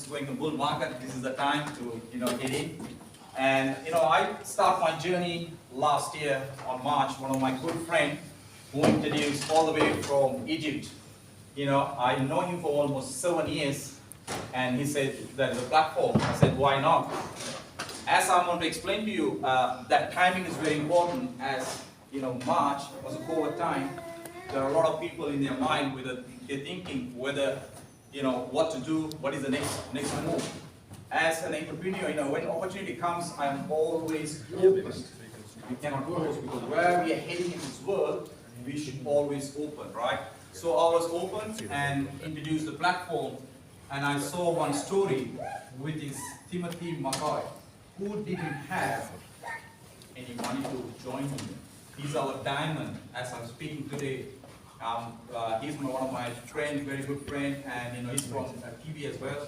is going to bull market, this is the time to get in. And I start my journey last year on March. One of my good friends who introduced all the way from Egypt. I know him for almost 7 years, and he said there is a platform. I said, why not? As I'm going to explain to you, that timing is very important. As March was a COVID time. There are a lot of people in their mind whether they're thinking whether what to do, what is the next move. As an entrepreneur, when opportunity comes, I'm always open. We cannot close, because where we are heading in this world, we should always open, right? So I was open and introduced the platform, and I saw one story with this Timothy McCoy, who didn't have any money to join him. He's our diamond. As I'm speaking today, he's one of my friends, very good friend, and he's from TV as well.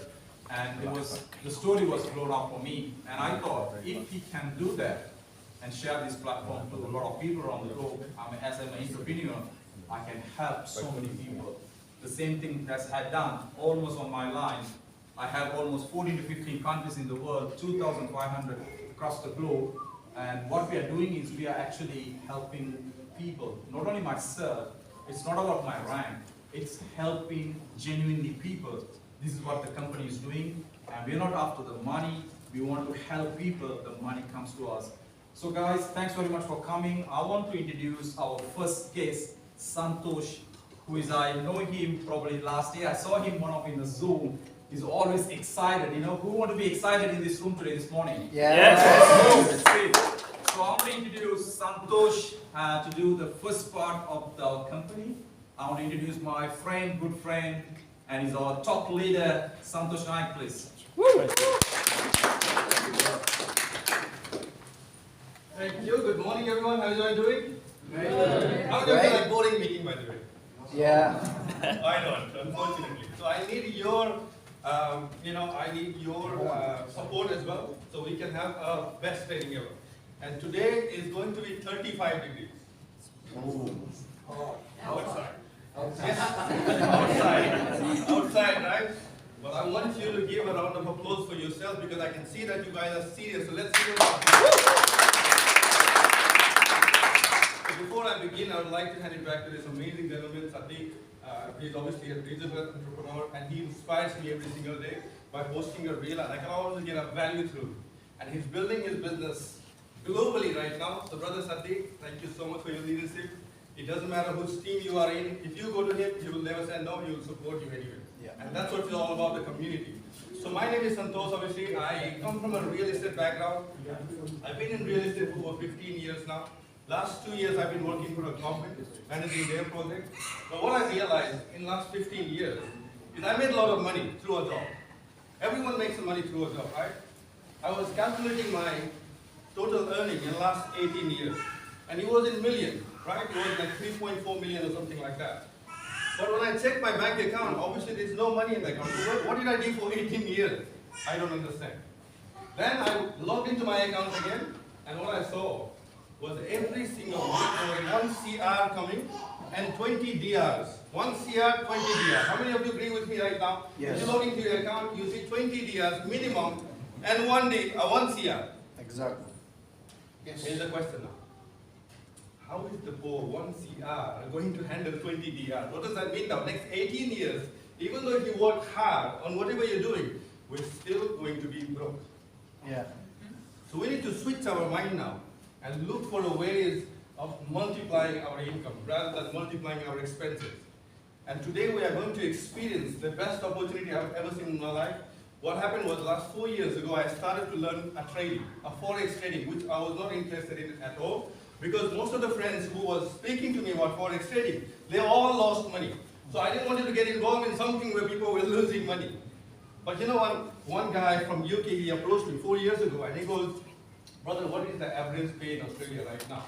And the story was blown up for me, and I thought if he can do that and share this platform to a lot of people around the globe, as an entrepreneur, I can help so many people. The same thing that's had done almost on my line. I have almost 14 to 15 countries in the world, 2,500 across the globe. And what we are doing is we are actually helping people, not only myself. It's not about my rank, it's helping genuinely people. This is what the company is doing, and we're not after the money. We want to help people, the money comes to us. So guys, thanks very much for coming. I want to introduce our first guest, Santosh, I know him probably last year. I saw him in the Zoom. He's always excited. Who want to be excited in this room today, this morning? Yes. So I'm going to introduce Santosh to do the first part of the company. I want to introduce my friend, good friend, and he's our top leader, Santosh Naik, please. Thank you. Good morning, everyone. How are you all doing? Great. How do you feel like boring meeting, by the way? Yeah. I don't, unfortunately. So I need your, support as well, so we can have our best training ever. And today is going to be 35 degrees. Outside. Outside, right? But I want you to give a round of applause for yourself, because I can see that you guys are serious. So let's give it up. So before I begin, I would like to hand it back to this amazing gentleman, Sadiq. He's obviously a digital entrepreneur, and he inspires me every single day by posting a reel, and I can always get a value through. And he's building his business globally right now. So brother Sadiq, thank you so much for your leadership. It doesn't matter whose team you are in. If you go to him, he will never say no. He will support you anyway. Yeah. And that's what it's all about, the community. So my name is Santosh. Obviously, I come from a real estate background. I've been in real estate for over 15 years now. Last 2 years, I've been working for a government, managing their project. But what I realized in the last 15 years is I made a lot of money through a job. Everyone makes some money through a job, right? I was calculating my total earning in the last 18 years. And it was in millions, right? It was like 3.4 million or something like that. But when I checked my bank account, obviously there's no money in the account. So what did I do for 18 years? I don't understand. Then I logged into my account again, and what I saw was every single week there was 1 CR coming and 20 DRs. 1 CR, 20 DRs. How many of you agree with me right now? Yes. If you log into your account, you see 20 DRs minimum and 1 CR. Exactly. Yes. Here's the question now. How is the poor 1 CR going to handle 20 DRs? What does that mean now? Next 18 years, even though if you work hard on whatever you're doing, we're still going to be broke. Yeah. So we need to switch our mind now and look for ways of multiplying our income rather than multiplying our expenses. And today we are going to experience the best opportunity I've ever seen in my life. What happened was last 4 years ago, I started to learn a forex trading, which I was not interested in at all, because most of the friends who was speaking to me about forex trading, they all lost money. So I didn't want to get involved in something where people were losing money. But you know, one guy from UK, he approached me 4 years ago, and he goes, brother, what is the average pay in Australia right now?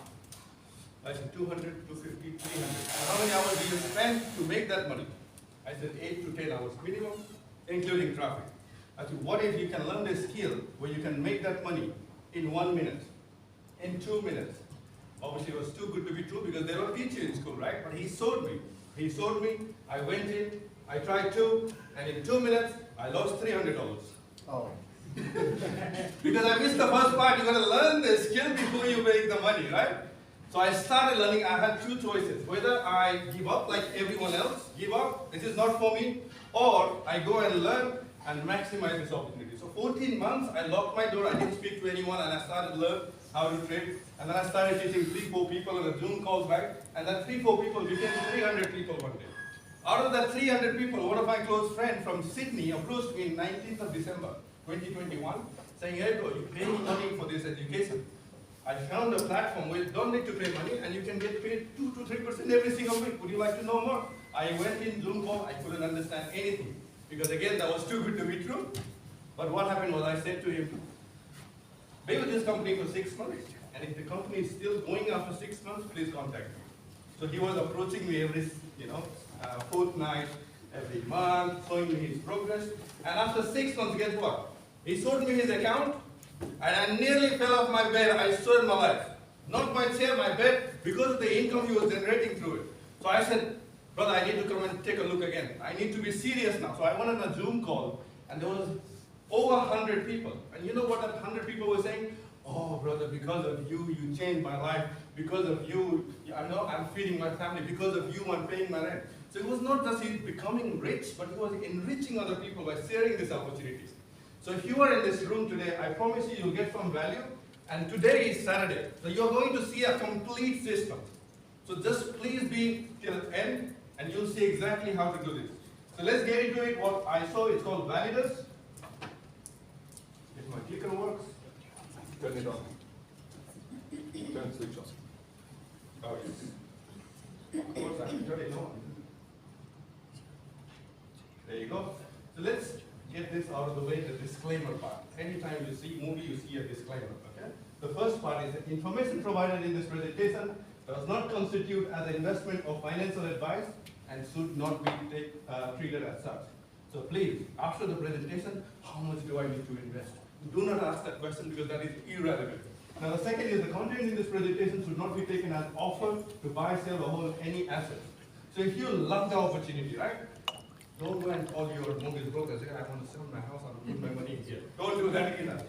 I said 200, 250, 300. And how many hours do you spend to make that money? I said 8 to 10 hours minimum, including traffic. I said, what if you can learn this skill where you can make that money in 1 minute, in 2 minutes? Obviously, it was too good to be true because they don't teach you in school, right? But he sold me. He sold me. I went in. I tried 2, and in 2 minutes, I lost $300. Oh. Because I missed the first part. You got to learn the skill before you make the money, right? So I started learning. I had two choices: whether I give up like everyone else, give up, this is not for me, or I go and learn and maximize this opportunity. So 14 months, I locked my door. I didn't speak to anyone, and I started to learn how to trade. And then I started teaching 3-4 people on a Zoom calls back, and that 3-4 people became 300 people one day. Out of that 300 people, one of my close friends from Sydney approached me on 19th of December 2021, saying, "Hey bro, you pay me money for this education. I found a platform where you don't need to pay money and you can get paid 2 to 3% every single week. Would you like to know more?" I went in Zoom call, I couldn't understand anything. Because again, that was too good to be true. But what happened was I said to him, "Be with this company for 6 months. And if the company is still going after 6 months, please contact me." So he was approaching me every, fortnight, every month, showing me his progress. And after 6 months, guess what? He showed me his account, and I nearly fell off my bed. I swear in my life. Not my chair, my bed, because of the income he was generating through it. So I said, "Brother, I need to come and take a look again. I need to be serious now." So I went on a Zoom call, and there was over 100 people. And you know what that 100 people were saying? "Oh, brother, because of you, you changed my life. Because of you, I'm feeding my family. Because of you, I'm paying my rent." So it was not just he becoming rich, but he was enriching other people by sharing these opportunities. So if you are in this room today, I promise you, you'll get some value. And today is Saturday. So you're going to see a complete system. So just please be till the end, and you'll see exactly how to do this. So let's get into it. What I saw, it's called Validus. If my clicker works, turn it on. Turn switch on. Oh, yes. Of course, I can turn it on. There you go. So let's get this out of the way, the disclaimer part. Anytime you see movie, you see a disclaimer, okay? The first part is the information provided in this presentation does not constitute as an investment or financial advice and should not be treated as such. So please, after the presentation, how much do I need to invest? Do not ask that question because that is irrelevant. Now the second is the content in this presentation should not be taken as offer to buy, sell, or hold any asset. So if you love the opportunity, right? Don't go and call your mortgage broker and say, "I want to sell my house, I'll put my money in here." Don't do that either.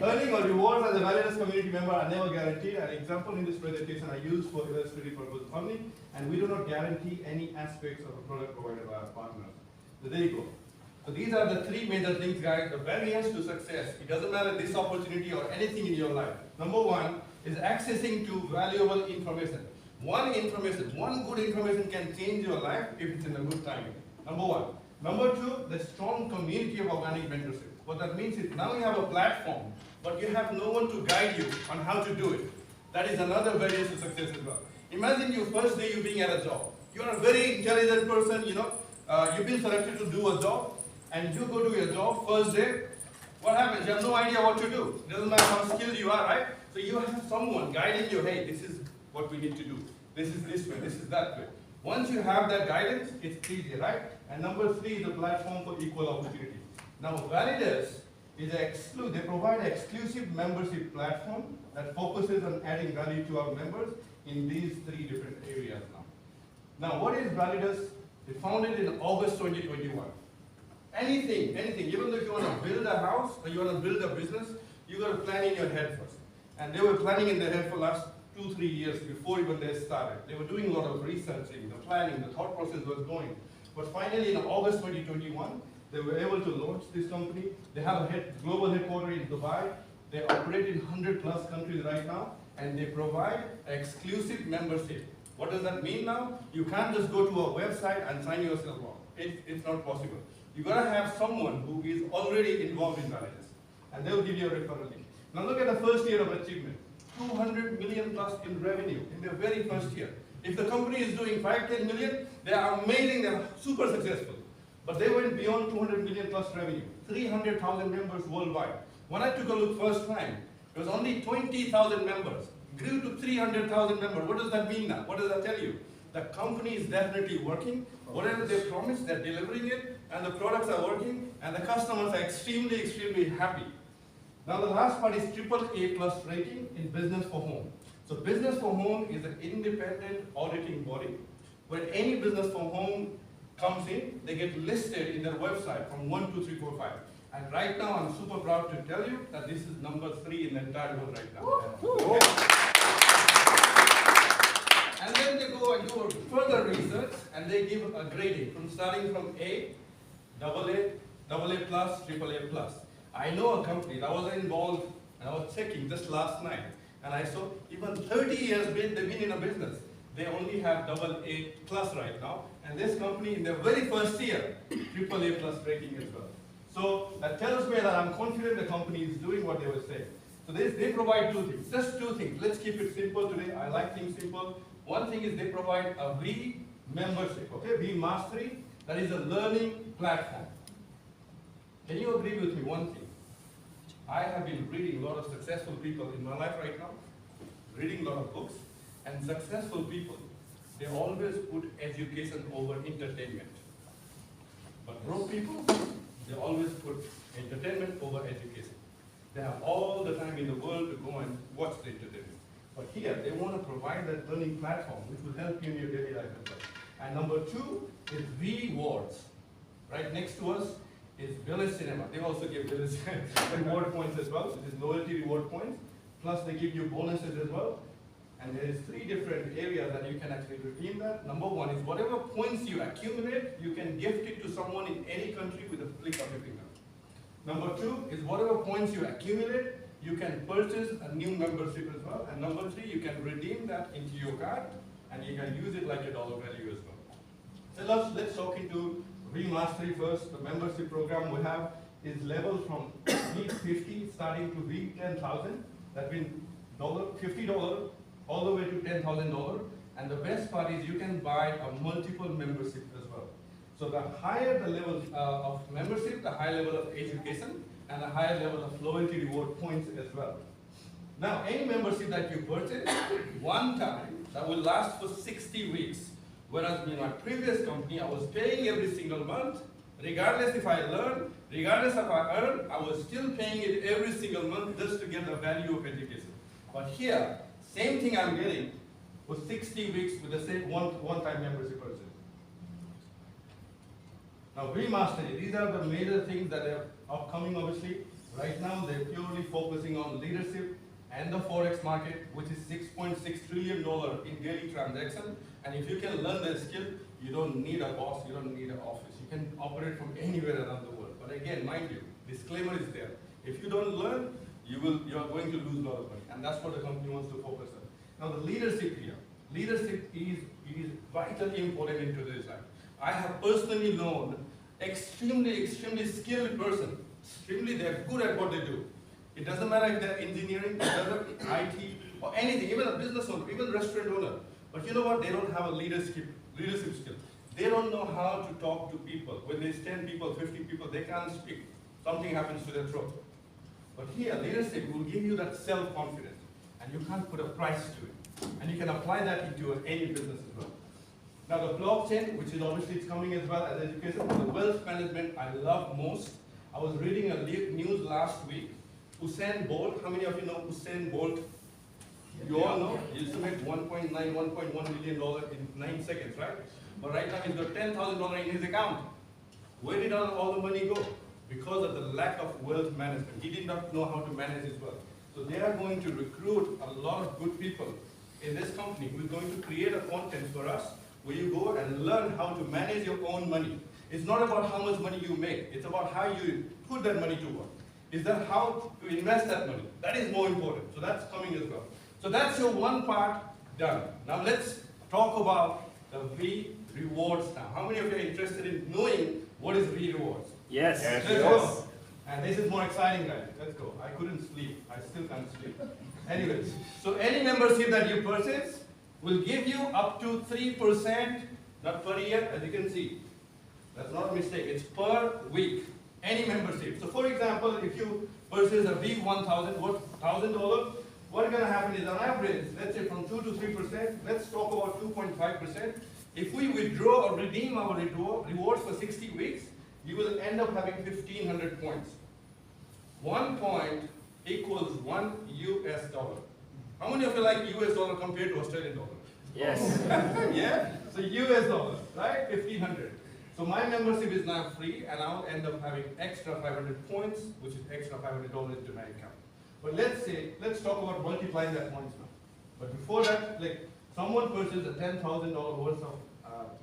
Earning or rewards as a Validus community member are never guaranteed. An example in this presentation I use for illustrative purposes only, and we do not guarantee any aspects of a product provided by our partners. So there you go. So these are the 3 major things, guys, the barriers to success. It doesn't matter this opportunity or anything in your life. Number 1 is accessing to valuable information. One good information can change your life if it's in a good time. Number 1. Number 2, the strong community of organic mentorship. What that means is now you have a platform, but you have no one to guide you on how to do it. That is another barrier to success as well. Imagine your first day you being at a job. You are a very intelligent person, you've been selected to do a job, and you go to your job first day. What happens? You have no idea what to do. It doesn't matter how skilled you are, right? So you have someone guiding you. "Hey, this is what we need to do. This is this way, this is that way." Once you have that guidance, it's easy, right? And number 3 is a platform for equal opportunity. Now, Validus is they provide an exclusive membership platform that focuses on adding value to our members in these 3 different areas now. Now, what is Validus? They founded in August 2021. Anything, even though you want to build a house or you want to build a business, you got to plan in your head first. And they were planning in their head for last 2-3 years before even they started. They were doing a lot of researching, the planning, the thought process was going. But finally, in August 2021, they were able to launch this company. They have a global headquarters in Dubai. They operate in 100+ countries right now, and they provide exclusive membership. What does that mean now? You can't just go to a website and sign yourself up. It's not possible. You gotta have someone who is already involved in Validus, and they'll give you a referral link. Now look at the first year of achievement. 200 million plus in revenue in their very first year. If the company is doing 5-10 million, they are amazing, they are super successful. But they went beyond 200 million plus revenue, 300,000 members worldwide. When I took a look first time, it was only 20,000 members, grew to 300,000 members. What does that mean now? What does that tell you? The company is definitely working. Whatever they promise, they're delivering it, and the products are working, and the customers are extremely, extremely happy. Now the last part is AAA+ rating in Business for Home. So Business for Home is an independent auditing body where any Business for Home comes in, they get listed in their website from 1, 2, 3, 4, 5. And right now, I'm super proud to tell you that this is number 3 in the entire world right now. Okay. And then they go and do further research, and they give a grading from starting from A, AA plus, AAA plus. I know a company that was involved, and I was checking just last night, and I saw even 30 years they've been in a business. They only have AA plus right now, and this company in their very first year, AAA plus rating as well. So that tells me that I'm confident the company is doing what they were saying. So they provide 2 things, just 2 things. Let's keep it simple today. I like things simple. One thing is they provide a V membership, okay? V Mastery, that is a learning platform. Can you agree with me one thing? I have been reading a lot of successful people in my life right now, reading a lot of books, and successful people, they always put education over entertainment. But broke people, they always put entertainment over education. They have all the time in the world to go and watch the entertainment. But here, they want to provide that learning platform, which will help you in your daily life as well. And number 2 is rewards. Right next to us is Village Cinema. They also give Village reward points as well, which is loyalty reward points. Plus, they give you bonuses as well. And there is 3 different areas that you can actually redeem that. Number 1 is whatever points you accumulate, you can gift it to someone in any country with a flick of your finger. Number 2 is whatever points you accumulate, you can purchase a new membership as well. And number 3, you can redeem that into your card, and you can use it like a dollar value as well. So let's talk into Remastery first. The membership program we have is level from V50 starting to V10,000. That means $50 all the way to $10,000. And the best part is you can buy a multiple membership as well. So the higher the level of membership, the higher level of education, and a higher level of loyalty reward points as well. Now, any membership that you purchase one time, that will last for 60 weeks. Whereas in my previous company, I was paying every single month, regardless if I learn, regardless if I earn, I was still paying it every single month just to get the value of education. But here, same thing I'm getting for 60 weeks with the same one-time membership purchase. Now, Remastery, these are the major things that are upcoming, obviously. Right now, they're purely focusing on leadership and the Forex market, which is $6.6 trillion in daily transaction. And if you can learn that skill, you don't need a boss, you don't need an office. You can operate from anywhere around the world. But again, mind you, disclaimer is there. If you don't learn, you are going to lose a lot of money. And that's what the company wants to focus on. Now, the leadership here. Leadership is vitally important in today's life. I have personally known extremely skilled person. They're good at what they do. It doesn't matter if they're engineering, IT, or anything, even a business owner, even restaurant owner. But you know what? They don't have a leadership skill. They don't know how to talk to people. When there's 10 people, 50 people, they can't speak. Something happens to their throat. But here, leadership will give you that self-confidence. And you can't put a price to it. And you can apply that into any business as well. Now the blockchain, which is obviously it's coming as well as education, the wealth management I love most. I was reading a news last week. Usain Bolt, how many of you know Usain Bolt? You all know? He used to make $1.9, $1.1 million in 9 seconds, right? But right now he's got $10,000 in his account. Where did all the money go? Because of the lack of wealth management. He did not know how to manage his wealth. So they are going to recruit a lot of good people in this company who is going to create a content for us where you go and learn how to manage your own money. It's not about how much money you make. It's about how you put that money to work. Is that how to invest that money? That is more important. So that's coming as well. So that's your one part done. Now let's talk about the V rewards now. How many of you are interested in knowing what is V rewards? Yes. Let's go. And this is more exciting, guys. Let's go. I couldn't sleep. I still can't sleep. Anyways, so any membership that you purchase will give you up to 3%, not per year, as you can see. That's not a mistake. It's per week. Any membership. So for example, if you purchase a V1000, $1,000, what's going to happen is on average, let's say from 2 to 3%, let's talk about 2.5%. If we withdraw or redeem our rewards for 60 weeks, you will end up having 1,500 points. 1 point equals $1 US. How many of you like US dollar compared to Australian dollar? Yes. Yeah? So US dollar, right? 1,500. So my membership is now free, and I'll end up having extra 500 points, which is extra $500 into my account. But let's talk about multiplying that points now. But before that, like someone purchased a $10,000 worth of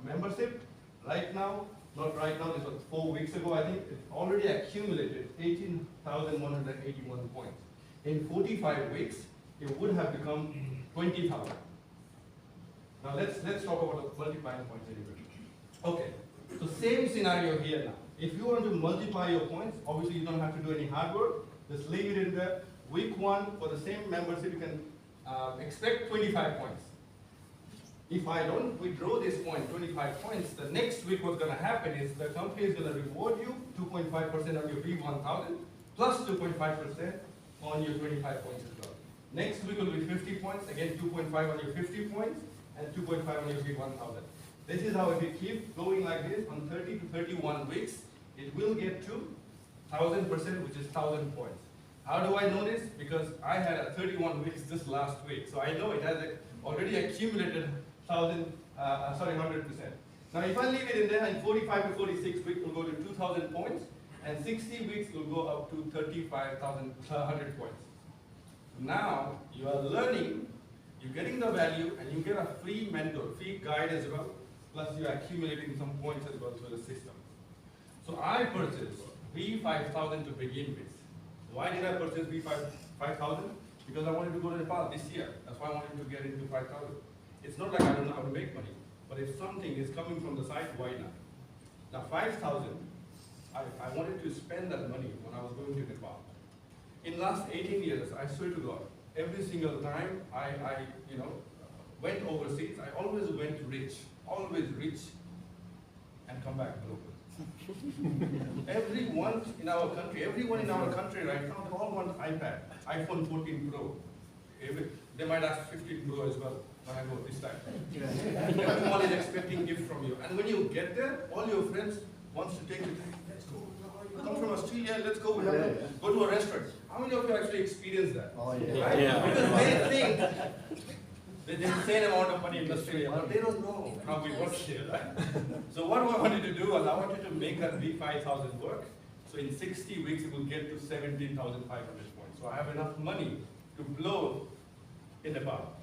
membership. Right now, not right now, this was 4 weeks ago, I think, it already accumulated 18,181 points. In 45 weeks, it would have become 20,000. Now let's talk about multiplying points a little bit. Okay, so same scenario here now. If you want to multiply your points, obviously you don't have to do any hard work. Just leave it in there. Week 1, for the same membership, you can expect 25 points. If I don't withdraw this point, 25 points, the next week what's going to happen is the company is going to reward you 2.5% on your V1000 plus 2.5% on your 25 points as well. Next week will be 50 points, again 2.5 on your 50 points and 2.5 on your V1000. This is how if you keep going like this on 30 to 31 weeks, it will get to 1000%, which is 1000 points. How do I know this? Because I had a 31 weeks this last week, so I know it has already accumulated 100%. Now if I leave it in there, in 45 to 46 weeks, we'll go to 2,000 points, and 60 weeks will go up to 35,100 points. Now you are learning, you're getting the value, and you get a free mentor, free guide as well, plus you're accumulating some points as well through the system. So I purchased V5000 to begin with. Why did I purchase V5000? Because I wanted to go to Nepal this year. That's why I wanted to get into 5,000. It's not like I don't know how to make money, but if something is coming from the side, why not? Now 5,000, I wanted to spend that money when I was going to Nepal. In the last 18 years, I swear to God, every single time I went overseas, I always went rich, and come back broke. Everyone in our country right now, they all want iPad, iPhone 14 Pro. They might ask 15 Pro as well when I go this time. Everyone is expecting gift from you. And when you get there, all your friends want to take you, let's go. You come from Australia, let's go. Go to a restaurant. How many of you actually experienced that? Oh, yeah. Right? Yeah. Because they think there's the same amount of money in Australia, but they don't know how we work here, right? So what I wanted to do was I wanted to make that V5000 work. So in 60 weeks, it will get to 17,500 points. So I have enough money to blow in Nepal.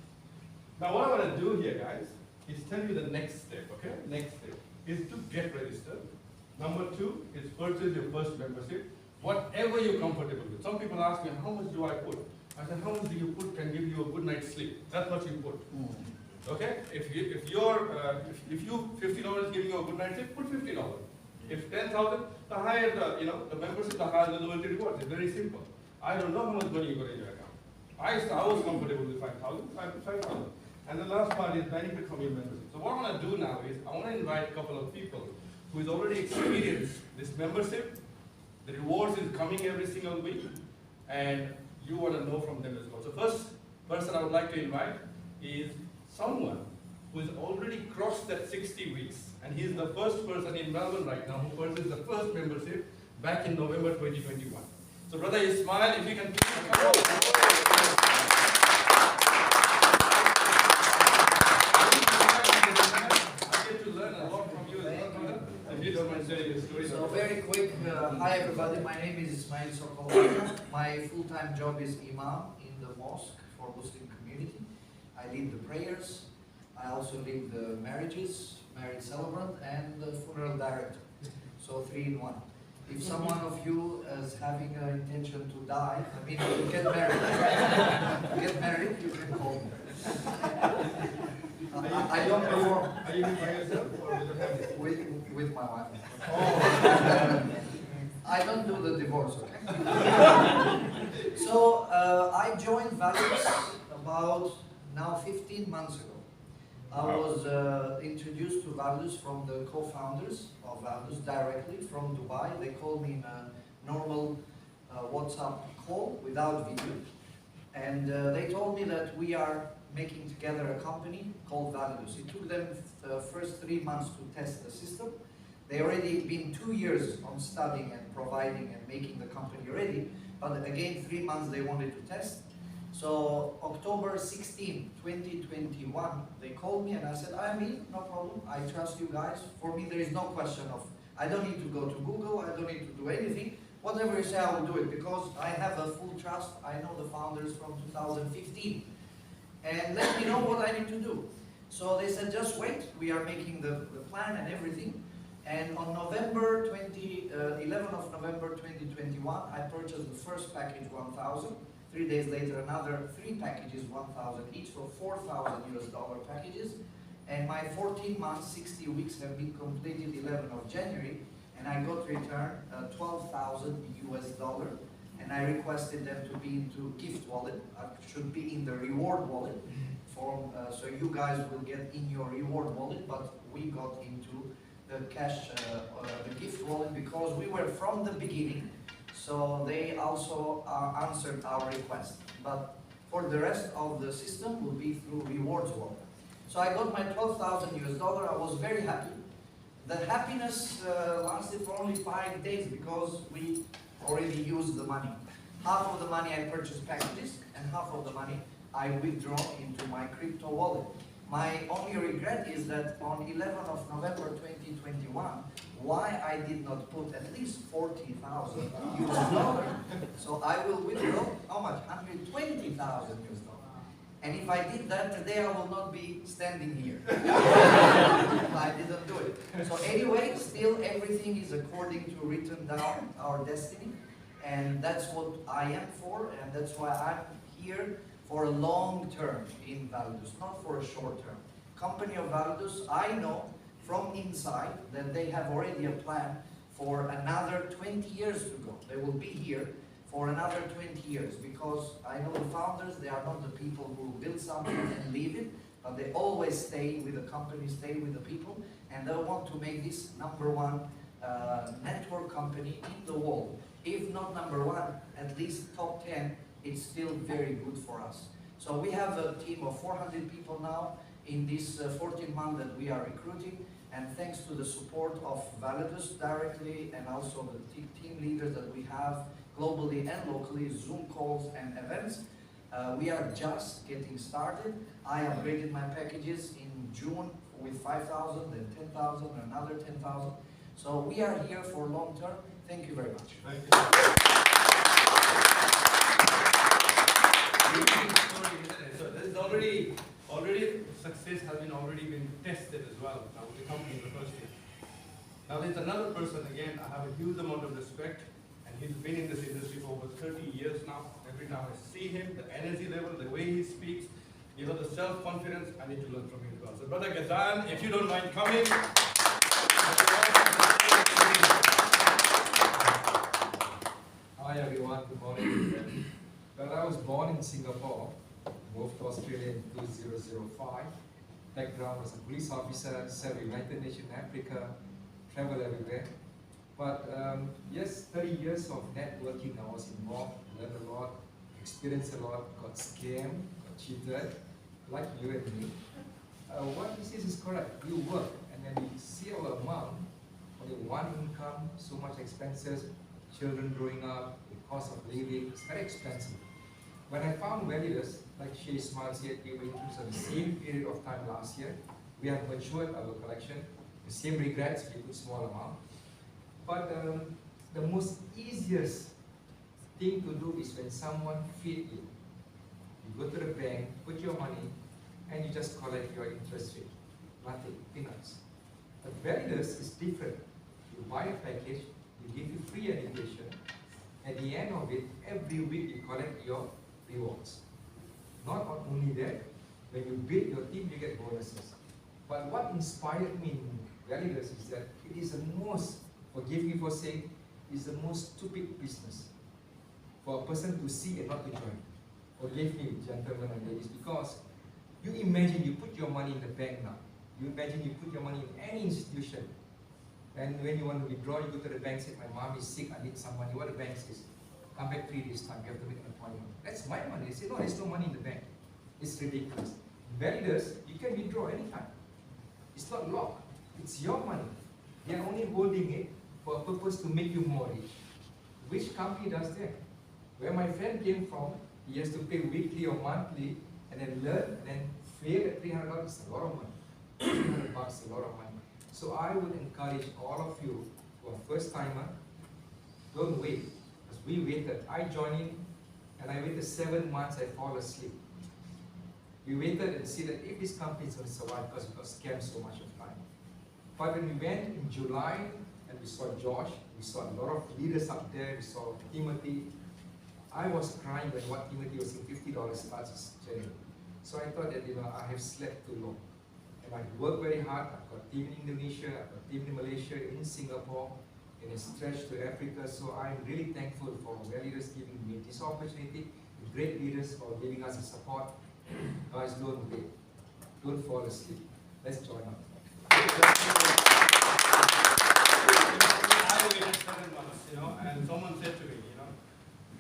Now what I want to do here, guys, is tell you the next step, okay? Next step is to get registered. Number 2 is purchase your first membership, whatever you're comfortable with. Some people ask me, how much do I put? I said, how much do you put can give you a good night's sleep? That's what you put. Okay? If you $50 giving you a good night's sleep, put $50. If 10,000, the higher the membership, the higher the loyalty rewards. It's very simple. I don't know how much money you got in your account. I was comfortable with 5,000, I put 5,000. And the last part is benefit from your membership. So what I want to do now is I want to invite a couple of people who has already experienced this membership. The rewards is coming every single week, and you want to know from them as well. So first person I would like to invite is someone who has already crossed that 60 weeks, and he's the first person in Melbourne right now who purchased the first membership back in November 2021. So brother Ismail, if you can come So very quick, hi everybody, my name is Ismail Sokolova. My full-time job is Imam in the mosque for Muslim community. I lead the prayers, I also lead the marriages, marriage celebrant, and the funeral director. So 3 in 1. If someone of you is having an intention to die, I mean to get married, you can call me. I don't perform. Are you by yourself or with your family? With my wife. Oh. I don't do the divorce, okay? So I joined Validus about now 15 months ago. I was introduced to Validus from the co-founders of Validus directly from Dubai. They called me in a normal WhatsApp call without video. And they told me that we are making together a company called Validus. It took them the first 3 months to test the system. They already been 2 years on studying and providing and making the company ready, but again 3 months they wanted to test. So October 16, 2021, they called me and I said, I mean, no problem, I trust you guys. For me, there is no question of, I don't need to go to Google, I don't need to do anything. Whatever you say, I will do it because I have a full trust. I know the founders from 2015. And let me know what I need to do. So they said, just wait, we are making the plan and everything. And on 11th of November 2021, I purchased the first package 1,000. 3 days later, another 3 packages, 1,000 each, so 4,000 US dollar packages. And my 14 months, 60 weeks have been completed 11th of January, and I got returned 12,000 US dollar. And I requested them to be into gift wallet, should be in the reward wallet, so you guys will get in your reward wallet, but we got into the cash, the gift wallet because we were from the beginning. So they also answered our request. But for the rest of the system will be through rewards wallet. So I got my 12,000 US dollar. I was very happy. The happiness lasted for only 5 days because we already used the money. Half of the money I purchased packages and half of the money I withdraw into my crypto wallet. My only regret is that on 11th of November 2021, why I did not put at least 40,000 US dollar. So I will withdraw, how much? 120,000 US dollar. And if I did that today, I will not be standing here. I didn't do it. So anyway, still everything is according to written down, our destiny. And that's what I am for, and that's why I'm here for a long term in Validus, not for a short term. Company of Validus, I know from inside that they have already a plan for another 20 years to go. They will be here for another 20 years because I know the founders, they are not the people who build something and leave it, but they always stay with the company, stay with the people, and they want to make this #1 network company in the world. If not #1, at least top 10, it's still very good for us. So we have a team of 400 people now in this 14 months that we are recruiting, and thanks to the support of Validus directly and also the team leaders that we have globally and locally, Zoom calls and events, we are just getting started. I upgraded my packages in June with 5,000, then 10,000, another 10,000. So we are here for long term. Thank you very much. Thank you. So this is already success has been already been tested as well. Now with the company in the first year. Now there's another person again. I have a huge amount of respect, and he's been in this industry for over 30 years now. Every time I see him, the energy level, the way he speaks, you know, the self-confidence, I need to learn from him as well. So Brother Ghazan, if you don't mind coming. Hi everyone, good morning. Well, I was born in Singapore, moved to Australia in 2005. Background was a police officer, served United Nations Africa, travel everywhere. But yes, 30 years of networking, I was involved, learned a lot, experienced a lot, got scammed, got cheated, like you and me. What he says is correct. You work, and then we see our amount, only one income, so much expenses, children growing up, the cost of living, it's very expensive. When I found Validus, like Shay Smart said, we were introduced at the same period of time last year. We have matured our collection, the same regrets, we put small amount. But the most easiest thing to do is when someone feed you. You go to the bank, put your money, and you just collect your interest rate. Nothing, peanuts. But Validus is different. You buy a package, we give you free education. At the end of it, every week you collect your rewards. Not only that, when you build your team, you get bonuses. But what inspired me in Validus is that it is the most, forgive me for saying, is the most stupid business for a person to see and not to join. Forgive me, gentlemen and ladies, because you imagine you put your money in the bank now. You imagine you put your money in any institution. And when you want to withdraw, you go to the bank, say, my mom is sick, I need some money. What the bank says, come back 3 days time, you have to make an appointment. That's my money. They say, no, there's no money in the bank. It's ridiculous. Validus, you can withdraw anytime. It's not locked. It's your money. They are only holding it for a purpose to make you more rich. Which company does that? Where my friend came from, He has to pay weekly or monthly, and then learn, and then fail at $300 is a lot of money. $300 is a lot of money. So I would encourage all of you who are first timer, don't wait. Because we waited. I joined in, and I waited 7 months, I fall asleep. We waited and see that if this company is going to survive because we got scammed so much of time. But when we went in July and we saw Josh, we saw a lot of leaders up there, we saw Timothy. I was crying when what Timothy was saying, $50 starts his journey. So I thought that I have slept too long. And I worked very hard. I've got a team in Indonesia, I've got a team in Malaysia, in Singapore, and it's stretched to Africa. So I'm really thankful for Validus giving me this opportunity, great leaders for giving us the support. Guys, don't wait. Don't fall asleep. Let's join up. I waited 7 months, and someone said to me,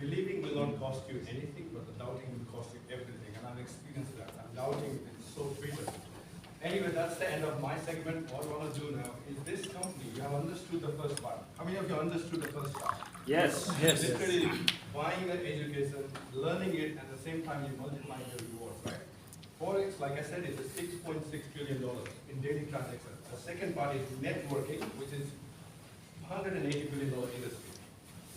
believing will not cost you anything, but the doubting will cost you everything. And I've experienced that. And doubting is so bitter. Anyway, that's the end of my segment. What I want to do now is this company, you have understood the first part. How many of you understood the first part? Yes. Yes. Literally buying the education, learning it, and at the same time you multiplying the rewards, right? Forex, like I said, is a $6.6 trillion in daily transactions. The second part is networking, which is $180 billion industry,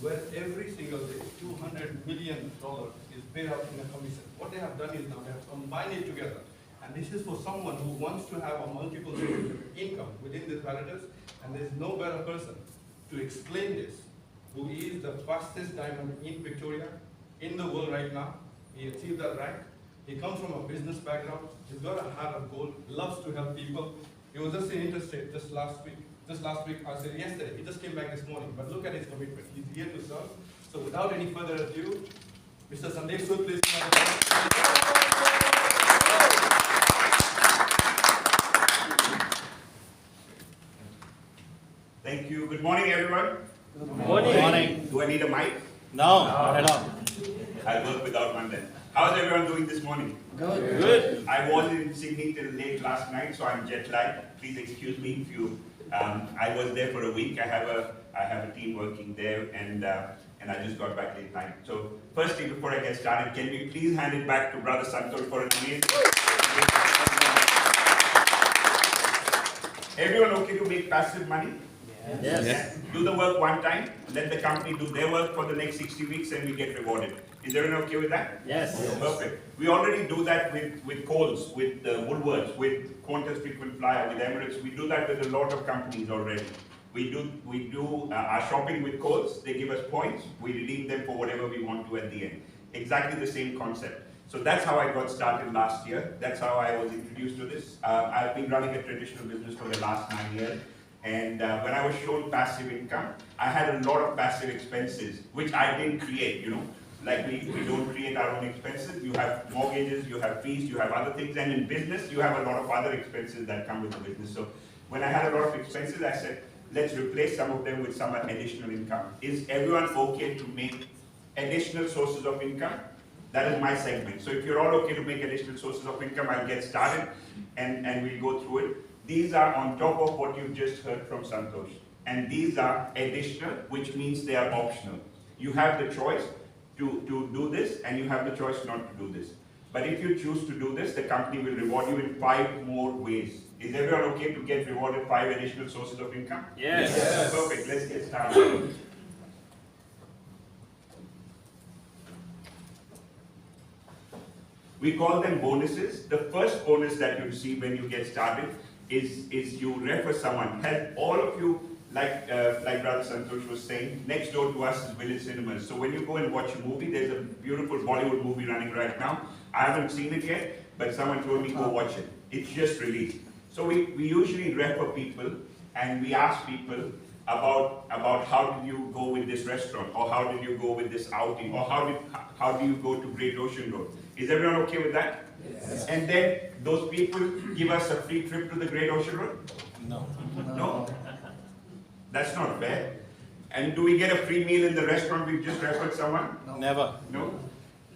where every single day $200 million is paid out in a commission. What they have done is now they have combined it together. And this is for someone who wants to have a multiple income within this Validus, and there's no better person to explain this, who is the fastest diamond in Victoria, in the world right now. He achieved that rank. He comes from a business background. He's got a heart of gold, loves to help people. He was just in interstate just last week, I said yesterday, he just came back this morning, but look at his commitment. He's here to serve. So without any further ado, Mr. Sandeep Sood, please come. Thank you. Good morning, everyone. Good morning. Do I need a mic? No, not at all. I'll work without one then. How's everyone doing this morning? Good. I was in Sydney till late last night, so I'm jet lagged. Please excuse me if you. I was there for a week. I have a team working there, and I just got back late night. So, firstly, before I get started, can we please hand it back to Brother Santosh for an amazing. Everyone okay to make passive money? Yes. Do the work one time, let the company do their work for the next 60 weeks, and we get rewarded. Is everyone okay with that? Yes. Perfect. We already do that with Coles, with Woolworths, with Qantas Frequent Flyer, with Emirates. We do that with a lot of companies already. We do our shopping with Coles. They give us points. We redeem them for whatever we want to at the end. Exactly the same concept. So that's how I got started last year. That's how I was introduced to this. I've been running a traditional business for the last 9 years. And when I was shown passive income, I had a lot of passive expenses, which I didn't create, Like we don't create our own expenses. You have mortgages, you have fees, you have other things. And in business, you have a lot of other expenses that come with the business. So when I had a lot of expenses, I said, let's replace some of them with some additional income. Is everyone okay to make additional sources of income? That is my segment. So if you're all okay to make additional sources of income, I'll get started and we'll go through it. These are on top of what you've just heard from Santosh. And these are additional, which means they are optional. You have the choice to do this, and you have the choice not to do this. But if you choose to do this, the company will reward you in 5 more ways. Is everyone okay to get rewarded 5 additional sources of income? Yes. Perfect, let's get started. We call them bonuses. The first bonus that you receive when you get started is you refer someone. Help all of you, like Brother Santosh was saying, next door to us is Village Cinemas. So when you go and watch a movie, there's a beautiful Bollywood movie running right now. I haven't seen it yet, but someone told me go watch it. It's just released. So we usually refer people and we ask people about how did you go with this restaurant, or how did you go with this outing, or how do you go to Great Ocean Road. Is everyone okay with that? Yes. And then those people give us a free trip to the Great Ocean Road? No. No? That's not fair. And do we get a free meal in the restaurant we've just referred someone? No. Never. No?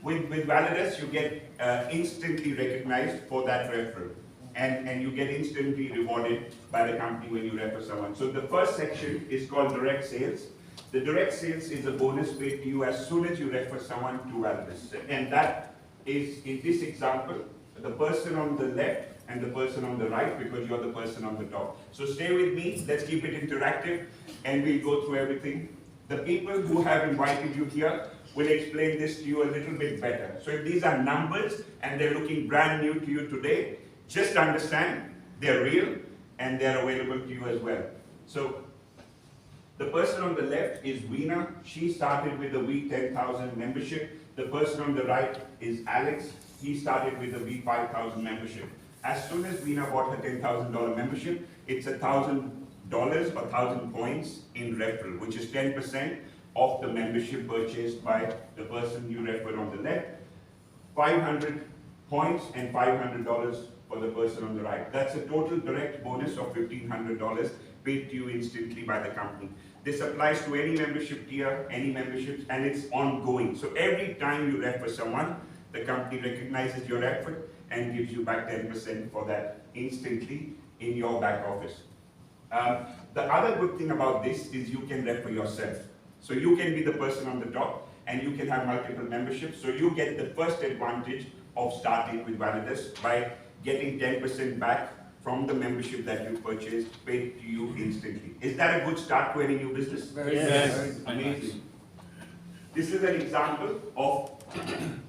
With Validus, you get instantly recognized for that referral. And you get instantly rewarded by the company when you refer someone. So the first section is called direct sales. The direct sales is a bonus paid to you as soon as you refer someone to Validus. And that is, in this example, the person on the left and the person on the right, because you're the person on the top. So stay with me, let's keep it interactive, and we'll go through everything. The people who have invited you here will explain this to you a little bit better. So if these are numbers and they're looking brand new to you today, just understand they're real and they're available to you as well. So the person on the left is Veena. She started with the V10,000 membership. The person on the right is Alex. He started with the V5,000 membership. As soon as Veena bought her $10,000 membership, it's $1,000 or 1,000 points in referral, which is 10% of the membership purchased by the person you referred on the left. 500 points and $500 for the person on the right. That's a total direct bonus of $1,500 paid to you instantly by the company. This applies to any membership tier, any memberships, and it's ongoing. So every time you refer someone, the company recognizes your effort and gives you back 10% for that instantly in your back office. The other good thing about this is you can refer yourself. So you can be the person on the top and you can have multiple memberships. So you get the first advantage of starting with Validus by getting 10% back from the membership that you purchased paid to you instantly. Is that a good start to any new business? Very Yes. Amazing. This is an example of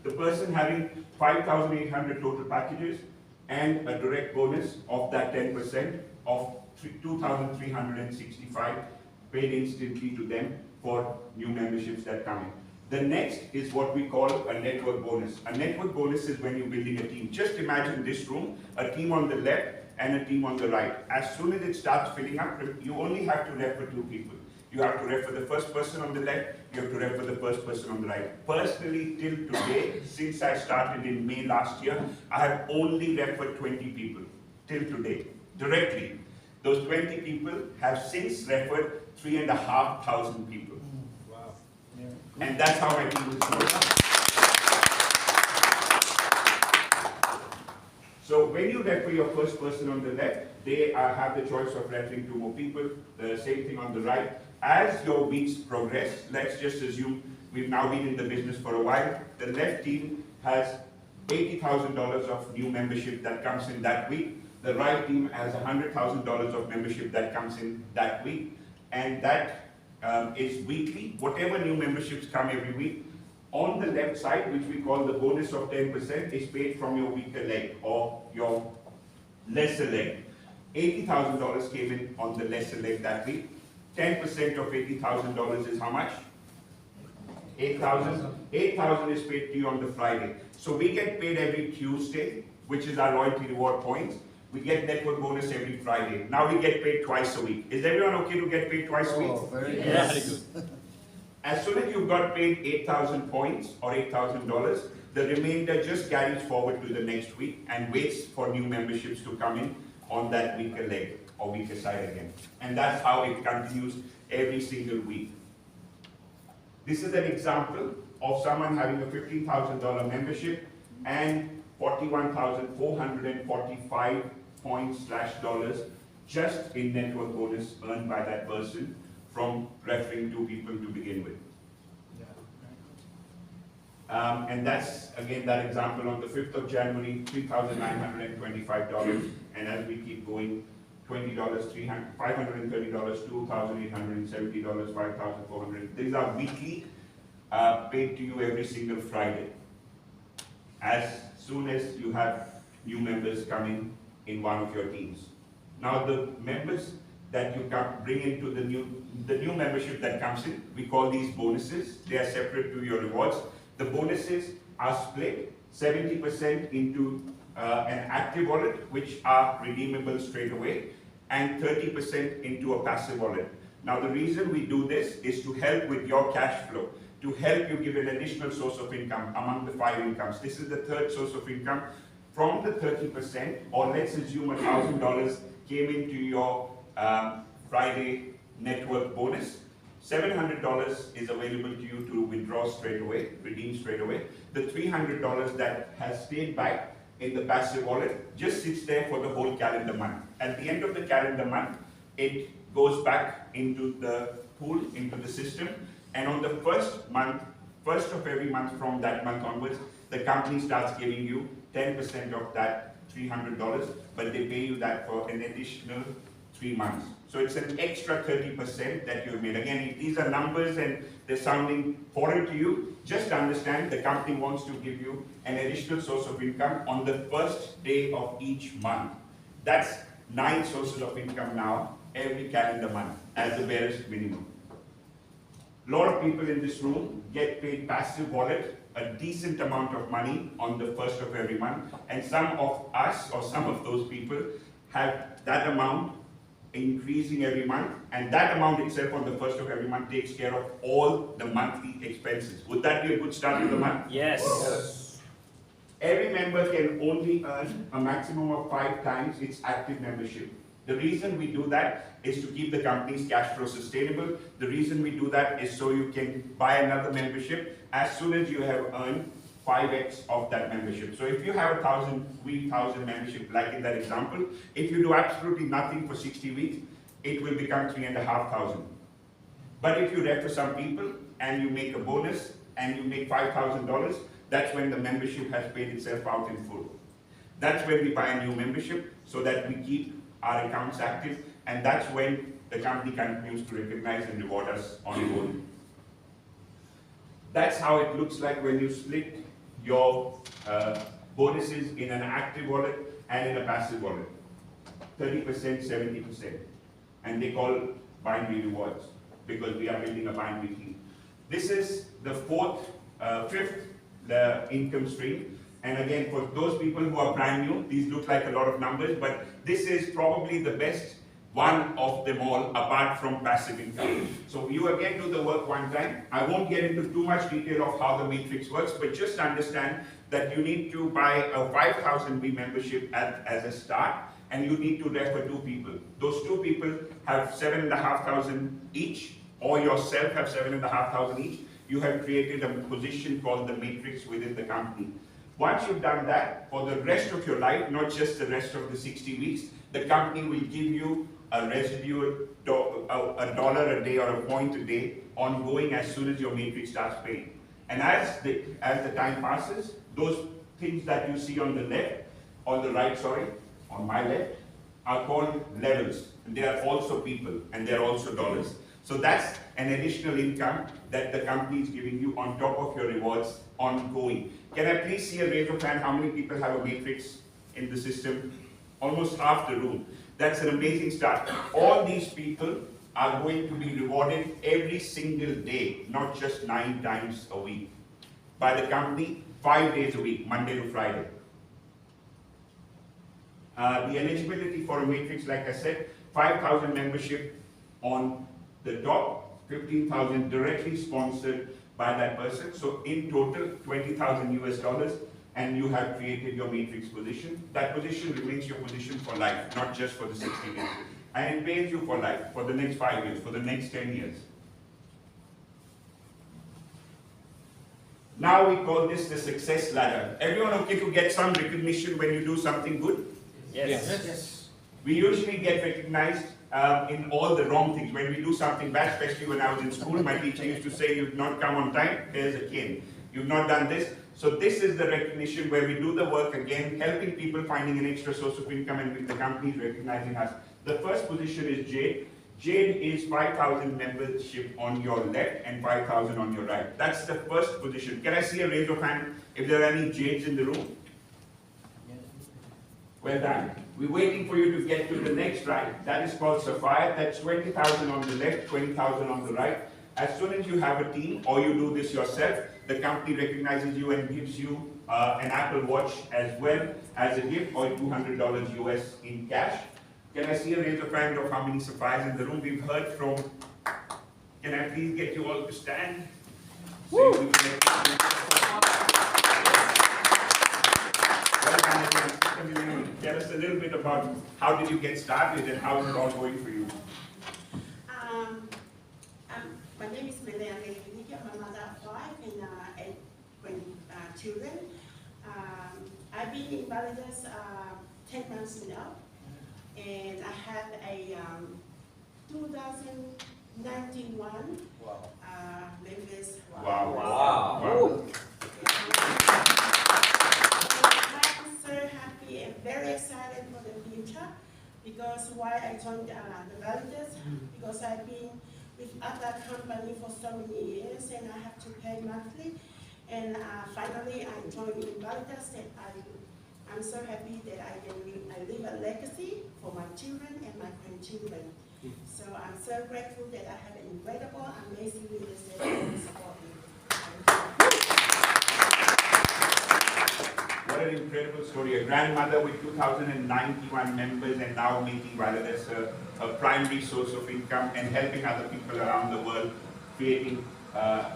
the person having 5,800 total packages and a direct bonus of that 10% of 2,365 paid instantly to them for new memberships that come in. The next is what we call a network bonus. A network bonus is when you're building a team. Just imagine this room, a team on the left and a team on the right. As soon as it starts filling up, you only have to refer 2 people. You have to refer the first person on the left, you have to refer the first person on the right. Personally, till today, since I started in May last year, I have only referred 20 people, till today, directly. Those 20 people have since referred 3,500 people. Wow. And that's how my team is growing. So when you refer your first person on the left, they have the choice of referring 2 more people. The same thing on the right. As your weeks progress, let's just assume we've now been in the business for a while. The left team has $80,000 of new membership that comes in that week. The right team has $100,000 of membership that comes in that week. And that is weekly. Whatever new memberships come every week, on the left side, which we call the bonus of 10%, is paid from your weaker leg or your lesser leg. $80,000 came in on the lesser leg that week. 10% of $80,000 is how much? 8,000. 8,000 is paid to you on the Friday. So we get paid every Tuesday, which is our loyalty reward points. We get network bonus every Friday. Now we get paid twice a week. Is everyone okay to get paid twice a week? Oh, very good. Yes. As soon as you've got paid 8,000 points or $8,000, the remainder just carries forward to the next week and waits for new memberships to come in on that weaker leg or weaker side again. And that's how it continues every single week. This is an example of someone having a $15,000 membership and 41,445 points/dollars just in network bonus earned by that person from referring 2 people to begin with. And that's, again, that example on the 5th of January, $3,925. And as we keep going, $20, $530, $2,870, $5,400. These are weekly, paid to you every single Friday. As soon as you have new members coming in one of your teams. Now the members that you bring into the new membership that comes in, we call these bonuses. They are separate to your rewards. The bonuses are split 70% into an active wallet, which are redeemable straight away, and 30% into a passive wallet. Now the reason we do this is to help with your cash flow, to help you give an additional source of income among the 5 incomes. This is the 3rd source of income. From the 30%, or let's assume $1,000 came into your Friday network bonus, $700 is available to you to withdraw straight away, redeem straight away. The $300 that has stayed back in the passive wallet just sits there for the whole calendar month. At the end of the calendar month, it goes back into the pool into the system, and on the first of every month from that month onwards, the company starts giving you 10% of that $300, but they pay you that for an additional 3 months. So it's an extra 30% that you've made. Again, if these are numbers and they're sounding foreign to you, just understand the company wants to give you an additional source of income on the first day of each month. That's 9 sources of income now, every calendar month, as the barest minimum. A lot of people in this room get paid passive wallet, a decent amount of money on the first of every month, and some of us, or some of those people, have that amount increasing every month, and that amount itself on the first of every month takes care of all the monthly expenses. Would that be a good start to the month? Yes. Every member can only earn a maximum of 5 times its active membership. The reason we do that is to keep the company's cash flow sustainable. The reason we do that is so you can buy another membership as soon as you have earned 5x of that membership. So if you have 1,000 membership, like in that example, if you do absolutely nothing for 60 weeks, it will become 3,500. But if you refer some people and you make a bonus and you make $5,000, that's when the membership has paid itself out in full. That's when we buy a new membership so that we keep our accounts active, and that's when the company continues to recognize and reward us ongoing. That's how it looks like when you split your bonuses in an active wallet and in a passive wallet. 30%, 70%. And they call binary rewards because we are building a binary team. This is the fifth income stream. And again, for those people who are brand new, these look like a lot of numbers, but this is probably the best one of them all apart from passive income. So you again do the work one time. I won't get into too much detail of how the matrix works, but just understand that you need to buy a 5,000 V membership as a start, and you need to refer 2 people. Those 2 people have 7,500 each, or yourself have 7,500 each. You have created a position called the matrix within the company. Once you've done that, for the rest of your life, not just the rest of the 60 weeks, the company will give you a residual $1 a day or a point a day ongoing as soon as your matrix starts paying. And as the time passes, those things that you see on the left, on the right, sorry, on my left, are called levels. And they are also people, and they're also dollars. So that's an additional income that the company is giving you on top of your rewards ongoing. Can I please see a raise of hand how many people have a matrix in the system? Almost half the room. That's an amazing start. All these people are going to be rewarded every single day, not just 9 times a week. By the company, 5 days a week, Monday to Friday. The eligibility for a matrix, like I said, 5,000 membership on the top, 15,000 directly sponsored by that person. So in total, 20,000 US dollars, and you have created your matrix position. That position remains your position for life, not just for the 60 days. And it pays you for life, for the next 5 years, for the next 10 years. Now we call this the success ladder. Everyone okay to get some recognition when you do something good? Yes. We usually get recognized in all the wrong things. When we do something bad, especially when I was in school, my teacher used to say, "You've not come on time, here's a cane. You've not done this." So this is the recognition where we do the work again, helping people finding an extra source of income, and with the companies recognizing us. The first position is Jade. Jade is 5,000 membership on your left and 5,000 on your right. That's the first position. Can I see a raise of hand if there are any Jades in the room? Well done. We're waiting for you to get to the next right. That is called Sapphire. That's 20,000 on the left, 20,000 on the right. As soon as you have a team or you do this yourself, the company recognizes you and gives you an Apple Watch as well as a gift, or $200 US in cash. Can I see a raise of hand of how many Sapphires in the room? We've heard from, can I please get you all to stand? So you can tell us a little bit about how did you get started and how is it all going for you? My name is Melania. I'm a mother of 5 and 8 children. I've been in Validus 10 months now, and I have a 2,000 91 members. Wow. Wow. I'm so happy and very excited for the future because why I joined the Validus, because I've been with other company for so many years and I have to pay monthly. And finally I joined in Validus and I'm so happy that I leave a legacy for my children and my grandchildren. So I'm so grateful that I have an incredible, amazing leaders that will support me. What an incredible story. A grandmother with 2,091 members and now making Validus a primary source of income and helping other people around the world, creating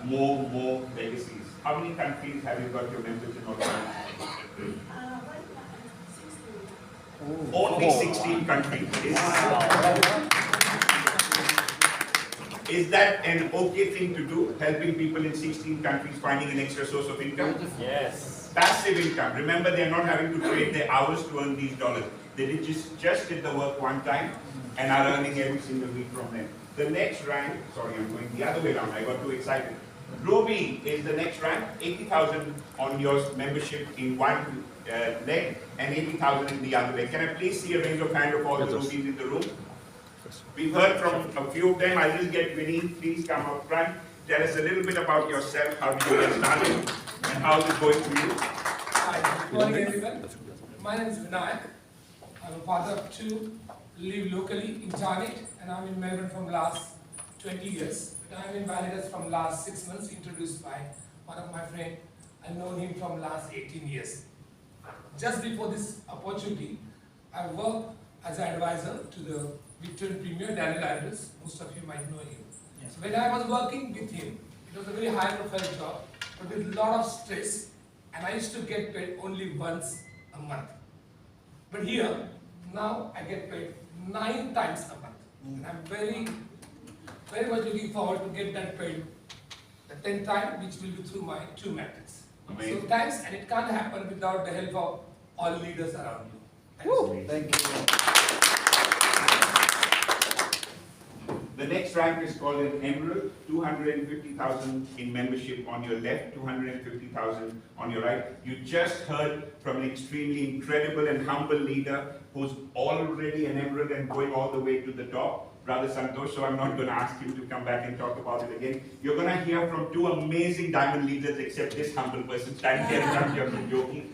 more legacies. How many countries have you got your members in already? Only 16 countries. Is that an okay thing to do? Helping people in 16 countries finding an extra source of income? Yes. Passive income. Remember, they're not having to trade their hours to earn these dollars. They just did the work one time and are earning every single week from them. The next rank, sorry, I'm going the other way around. I got too excited. Ruby is the next rank, 80,000 on your membership in one leg and 80,000 in the other leg. Can I please see a raise of hand of all the rubies in the room? We've heard from a few of them. I'll just get Vinny, please come up front. Tell us a little bit about yourself. How did you get started and how is it going for you? Hi, good morning everyone. My name is Vinayak. I'm a father of two, live locally in Janet, and I'm in Melbourne from last 20 years. I'm in Validus from last 6 months, introduced by one of my friends. I've known him from last 18 years. Just before this opportunity, I worked as an advisor to the Victorian Premier, Daniel Validus. Most of you might know him. So when I was working with him, it was a very high profile job, but with a lot of stress, and I used to get paid only once a month. But here, now I get paid 9 times a month. And I'm very much looking forward to get that paid the 10th time, which will be through my 2 metrics. Amazing. So thanks, and it can't happen without the help of all leaders around you. Thank you. The next rank is called an Emerald, 250,000 in membership on your left, 250,000 on your right. You just heard from an extremely incredible and humble leader who's already an Emerald and going all the way to the top, Brother Santosh, so I'm not going to ask him to come back and talk about it again. You're going to hear from 2 amazing diamond leaders, except this humble person standing here in front of you, I'm joking.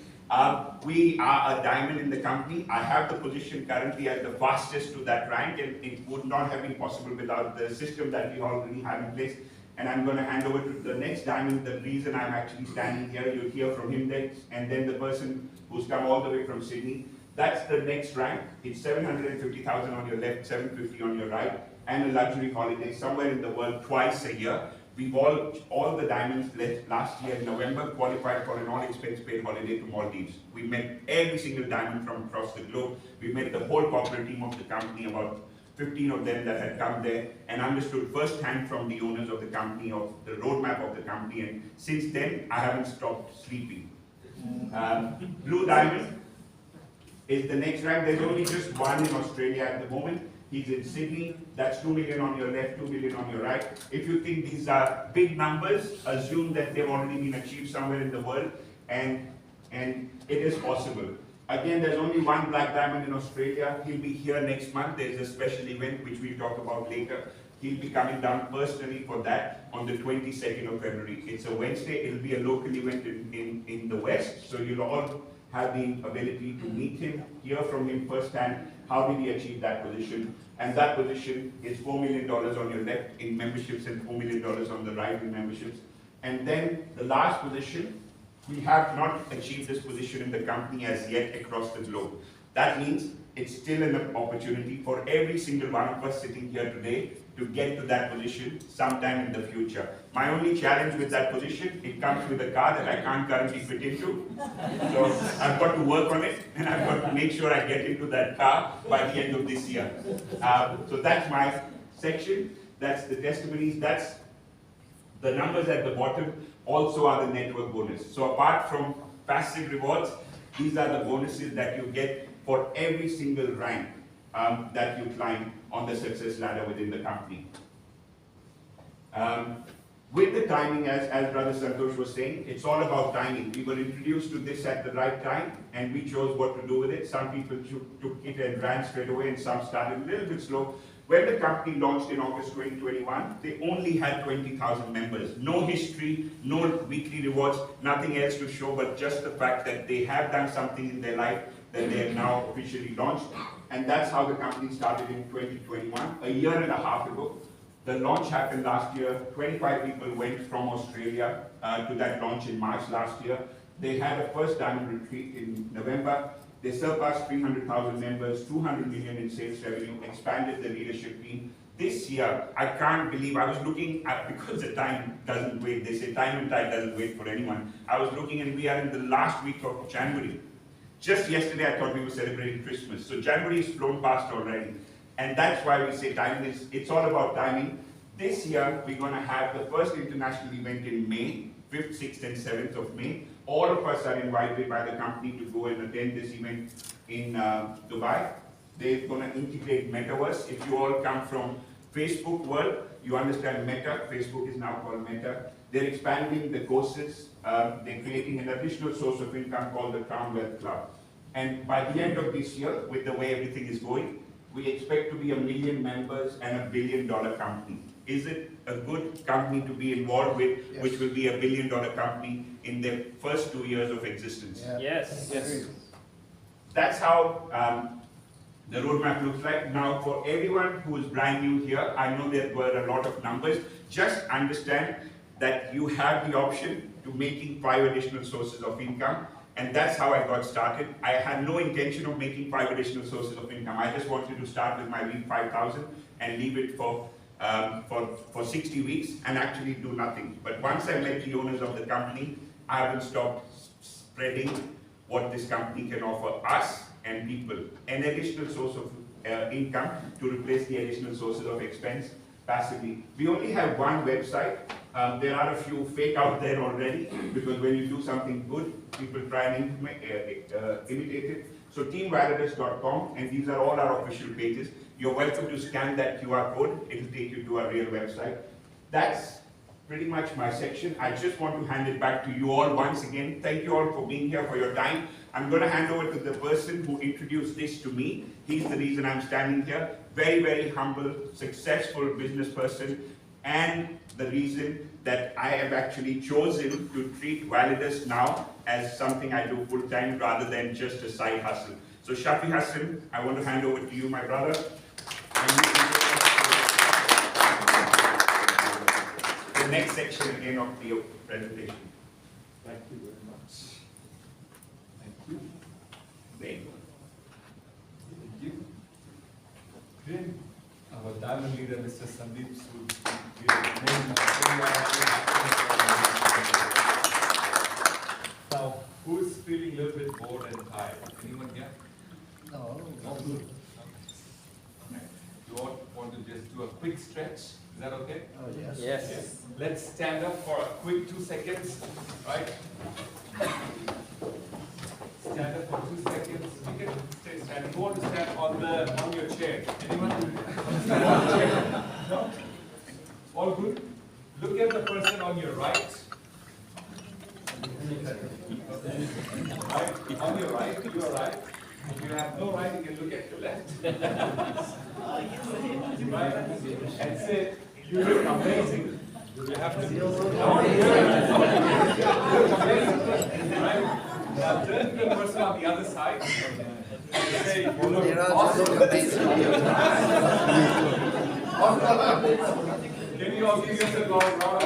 We are a diamond in the company. I have the position currently as the fastest to that rank, and it would not have been possible without the system that we already have in place. And I'm going to hand over to the next diamond. The reason I'm actually standing here, you'll hear from him next, and then the person who's come all the way from Sydney. That's the next rank. It's 750,000 on your left, 750 on your right, and a luxury holiday somewhere in the world twice a year. We've all the diamonds last year in November qualified for an all-expense paid holiday to Maldives. We met every single diamond from across the globe. We met the whole corporate team of the company, about 15 of them that had come there, and understood firsthand from the owners of the company, of the roadmap of the company, and since then I haven't stopped sleeping. Blue Diamond is the next rank. There's only just one in Australia at the moment. He's in Sydney. That's 2 million on your left, 2 million on your right. If you think these are big numbers, assume that they've already been achieved somewhere in the world, and it is possible. Again, there's only one black diamond in Australia. He'll be here next month. There's a special event which we'll talk about later. He'll be coming down personally for that on the 22nd of February. It's a Wednesday. It'll be a local event in the West, so you'll all have the ability to meet him, hear from him firsthand. How did he achieve that position? And that position is $4 million on your left in memberships and $4 million on the right in memberships. And then the last position, we have not achieved this position in the company as yet across the globe. That means it's still an opportunity for every single one of us sitting here today to get to that position sometime in the future. My only challenge with that position, it comes with a car that I can't currently fit into. So I've got to work on it, and I've got to make sure I get into that car by the end of this year. So that's my section. That's the testimonies. That's the numbers at the bottom. Also are the network bonus. So apart from passive rewards, these are the bonuses that you get for every single rank that you climb on the success ladder within the company. With the timing, as Brother Santosh was saying, it's all about timing. We were introduced to this at the right time, and we chose what to do with it. Some people took it and ran straight away, and some started a little bit slow. When the company launched in August 2021, they only had 20,000 members. No history, no weekly rewards, nothing else to show, but just the fact that they have done something in their life that they have now officially launched. And that's how the company started in 2021, a year and a half ago. The launch happened last year. 25 people went from Australia to that launch in March last year. They had a first diamond retreat in November. They surpassed 300,000 members, 200 million in sales revenue, expanded the leadership team. This year, I can't believe, I was looking at, because the time doesn't wait, they say time and tide doesn't wait for anyone. I was looking and we are in the last week of January. Just yesterday, I thought we were celebrating Christmas. So January is flown past already. And that's why we say timing it's all about timing. This year, we're going to have the first international event in May, 5th, 6th, and 7th of May. All of us are invited by the company to go and attend this event in Dubai. They're going to integrate Metaverse. If you all come from Facebook world, you understand Meta. Facebook is now called Meta. They're expanding the courses. They're creating an additional source of income called the Crown Wealth Club. And by the end of this year, with the way everything is going, we expect to be 1 million members and $1 billion company. Is it a good company to be involved with, Yes. which will be $1 billion company in their first 2 years of existence? Yeah. Yes, yes. That's how the roadmap looks like. Now, for everyone who is brand new here, I know there were a lot of numbers. Just understand that you have the option to making 5 additional sources of income. And that's how I got started. I had no intention of making 5 additional sources of income. I just wanted to start with my week 5,000 and leave it for 60 weeks and actually do nothing. But once I met the owners of the company, I haven't stopped spreading what this company can offer us and people. An additional source of income to replace the additional sources of expense passively. We only have one website. There are a few fake out there already, because when you do something good, people try and imitate it. So teamvalidus.com, and these are all our official pages. You're welcome to scan that QR code. It'll take you to our real website. That's pretty much my section. I just want to hand it back to you all once again. Thank you all for being here, for your time. I'm going to hand over to the person who introduced this to me. He's the reason I'm standing here. Very, very humble, successful business person, and the reason that I have actually chosen to treat Validus now as something I do full time rather than just a side hustle. So Shafi Hassan, I want to hand over to you, my brother. And you can take the next section again of the presentation. Thank you very much. Thank you. There you go. Thank you. Then our diamond leader, Mr. Sandeep, will give a name. Now, who is feeling a little bit bored and tired? Anyone here? No. No? Good. Okay. You all want to just do a quick stretch? Is that okay? Oh, yes. Yes. Let's stand up for a quick 2 seconds, right? Stand up for 2 seconds. You can stay standing. Who want to stand on your chair? Anyone? No? All good? Look at the person on your right. Right? On your right, you are right. If you have no right, you can look at your left. Right? And say, you look amazing. You have to look amazing. Right? Now turn to the person on the other side and say, you look awesome. Can you all give yourself a round of applause?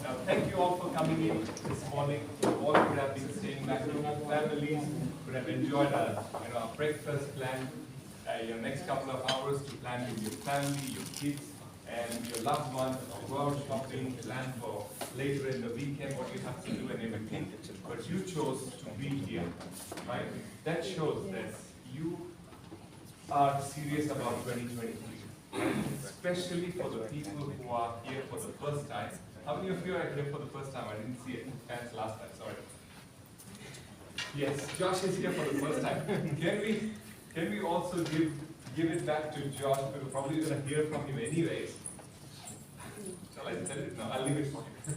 Now, thank you all for coming in this morning. All could have been staying back to your families, could have enjoyed a breakfast plan, your next couple of hours to plan with your family, your kids, and your loved ones, go out shopping, plan for later in the weekend what you have to do and everything. But you chose to be here, right? That shows that you are serious about 2023, right? Especially for the people who are here for the first time. How many of you are here for the first time? I didn't see it. Hands last time, sorry. Yes, Josh is here for the first time. Can we also give give it back to Josh, because we're probably going to hear from him anyways. Shall I tell it? No, I'll leave it for him.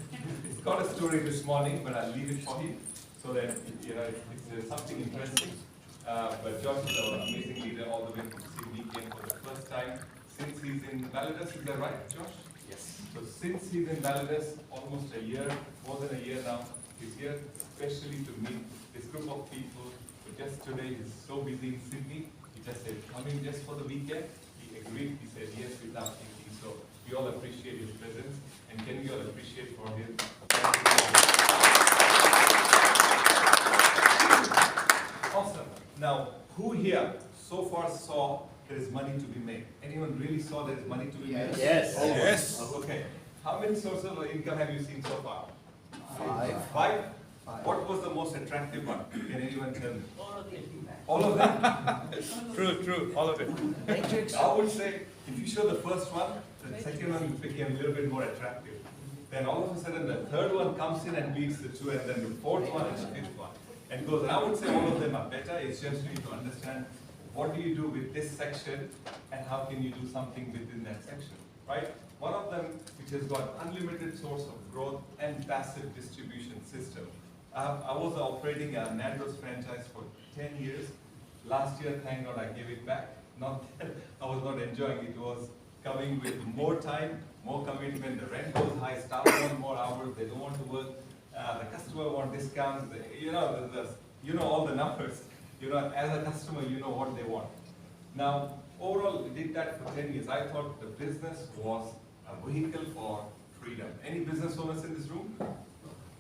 It's got a story this morning, but I'll leave it for him so that it's something interesting. But Josh is our amazing leader, all the way from Sydney, came for the first time since he's in Validus. Is that right, Josh? Yes. So since he's in Validus, almost a year, more than a year now, he's here especially to meet this group of people. But just today, he's so busy in Sydney. He just said, coming just for the weekend. He agreed. He said yes without thinking. So we all appreciate his presence, and can we all appreciate for him? Awesome. Now, who here so far saw there is money to be made? Anyone really saw there is money to be made? Yes. Oh, yes. Okay. How many sources of income have you seen so far? 5. 5? 5. What was the most attractive one? Can anyone tell me? All of them? True, all of it. Matrix. I would say, if you show the first one, the second one became a little bit more attractive. Then all of a sudden, the third one comes in and beats the two, and then the fourth one and the fifth one. And goes, and I would say all of them are better. It's just you need to understand what do you do with this section, and how can you do something within that section, right? One of them, which has got unlimited source of growth and passive distribution system. I was operating a Nando's franchise for 10 years. Last year, thank God, I gave it back. Not that I was not enjoying it. It was coming with more time, more commitment. The rent goes high, staff want more hours, they don't want to work. The customer want discounts. You know all the numbers. As a customer, you know what they want. Now, overall, we did that for 10 years. I thought the business was a vehicle for freedom. Any business owners in this room?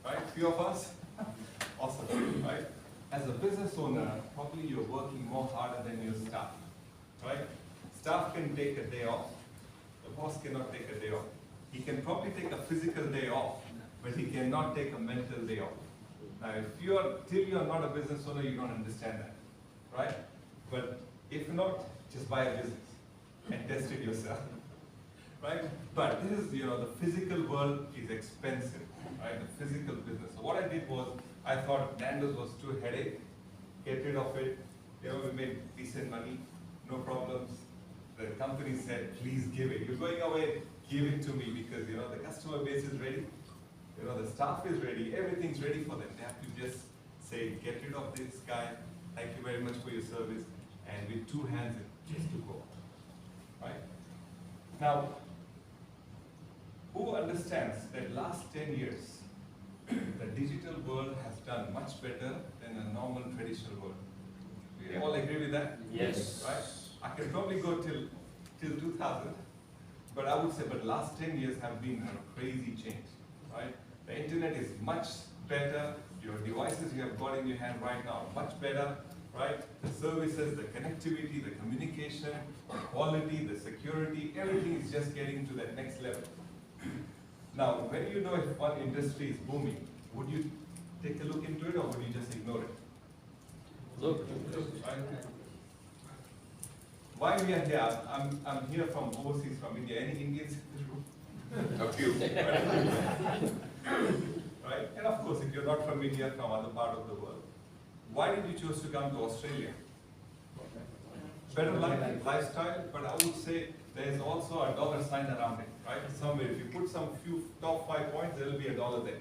Right? Few of us? Awesome, right? As a business owner, probably you're working more harder than your staff, right? Staff can take a day off. The boss cannot take a day off. He can probably take a physical day off, but he cannot take a mental day off. Now, till you're not a business owner, you don't understand that, right? But if not, just buy a business and test it yourself, right? But this is, the physical world is expensive, right? The physical business. So what I did was, I thought Nando's was too headache, get rid of it. We made decent money, no problems. The company said, please give it. You're going away, give it to me, because the customer base is ready. The staff is ready, everything's ready for them. They have to just say, get rid of this guy, thank you very much for your service, and with 2 hands, just to go. Right? Now, who understands that last 10 years, the digital world has done much better than a normal traditional world? We all agree with that? Yes. Right? I can probably go till 2000, but I would say, last 10 years have been a crazy change, right? The internet is much better. Your devices you have got in your hand right now are much better, right? The services, the connectivity, the communication, the quality, the security, everything is just getting to that next level. Now, when you know if one industry is booming, would you take a look into it, or would you just ignore it? Look. Right? Why we are here? I'm here from overseas, from India. Any Indians in this room? A few. Right? And of course, if you're not from India, from other part of the world, why did you choose to come to Australia? Better lifestyle, but I would say there is also a dollar sign around it, right? Somewhere, if you put some few top 5 points, there will be a dollar there,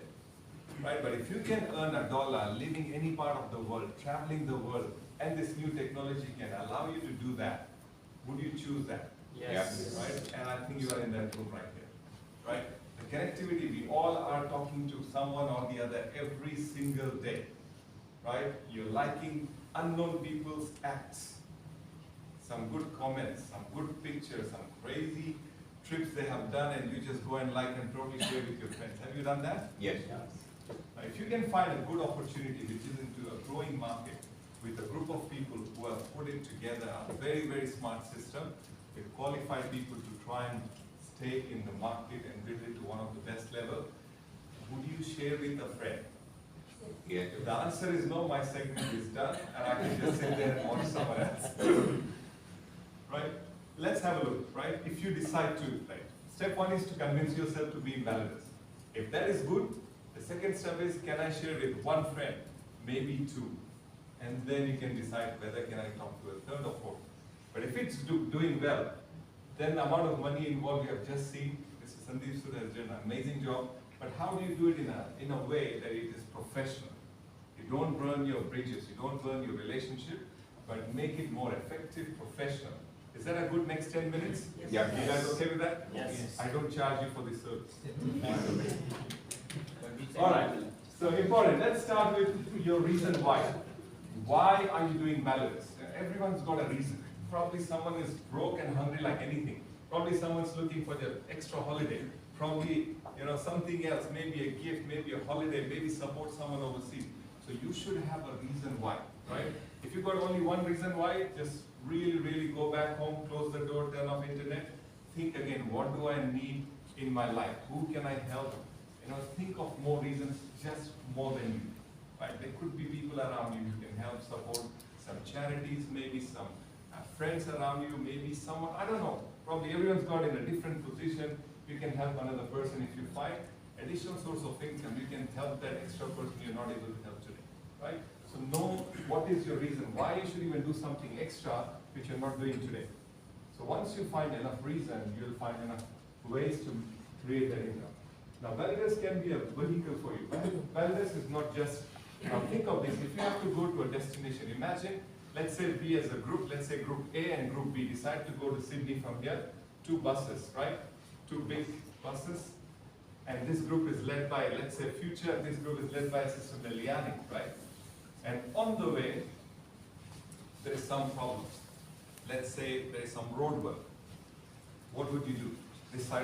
right? But if you can earn a dollar living any part of the world, traveling the world, and this new technology can allow you to do that, would you choose that? Yes. Right? And I think you are in that room right here, right? The connectivity, we all are talking to someone or the other every single day, right? You're liking unknown people's acts, some good comments, some good pictures, some crazy trips they have done, and you just go and like and probably share with your friends. Have you done that? Yes. Now, if you can find a good opportunity which is into a growing market with a group of people who have put it together, a very, very smart system, with qualified people to try and stay in the market and build it to one of the best level, would you share with a friend? Yes. If the answer is no, my segment is done, and I can just sit there and watch someone else. Right? Let's have a look, right? If you decide to, right? Step 1 is to convince yourself to be in Validus. If that is good, the second step is, can I share with 1 friend, maybe 2? And then you can decide whether can I talk to a 3rd or 4th. But if it's doing well, then the amount of money involved you have just seen, Mr. Sandeep Sood has done an amazing job. But how do you do it in a way that it is professional? You don't burn your bridges, you don't burn your relationship, but make it more effective, professional. Is that a good next 10 minutes? Yes. Yeah. You guys okay with that? Yes. I don't charge you for this service. All right, so important. Let's start with your reason why. Why are you doing Validus? Everyone's got a reason. Probably someone is broke and hungry like anything. Probably someone's looking for their extra holiday. Probably, something else, maybe a gift, maybe a holiday, maybe support someone overseas. So you should have a reason why, right? If you've got only one reason why, just really go back home, close the door, turn off internet, think again, what do I need in my life? Who can I help? Think of more reasons, just more than you, right? There could be people around you who can help, support, some charities, maybe some friends around you, maybe someone, I don't know. Probably everyone's got in a different position. You can help another person if you find additional source of income. You can help that extra person you're not able to help today, right? So know what is your reason, why you should even do something extra which you're not doing today. So once you find enough reason, you'll find enough ways to create that income. Now, Validus can be a vehicle for you. Validus is not just, think of this, if you have to go to a destination, imagine, let's say we as a group, let's say group A and group B decide to go to Sydney from here, 2 buses, right? 2 big buses. And this group is led by, let's say, Future, and this group is led by Assistant Liliani, right? And on the way, there is some problem. Let's say there is some road work. What would you do? Decide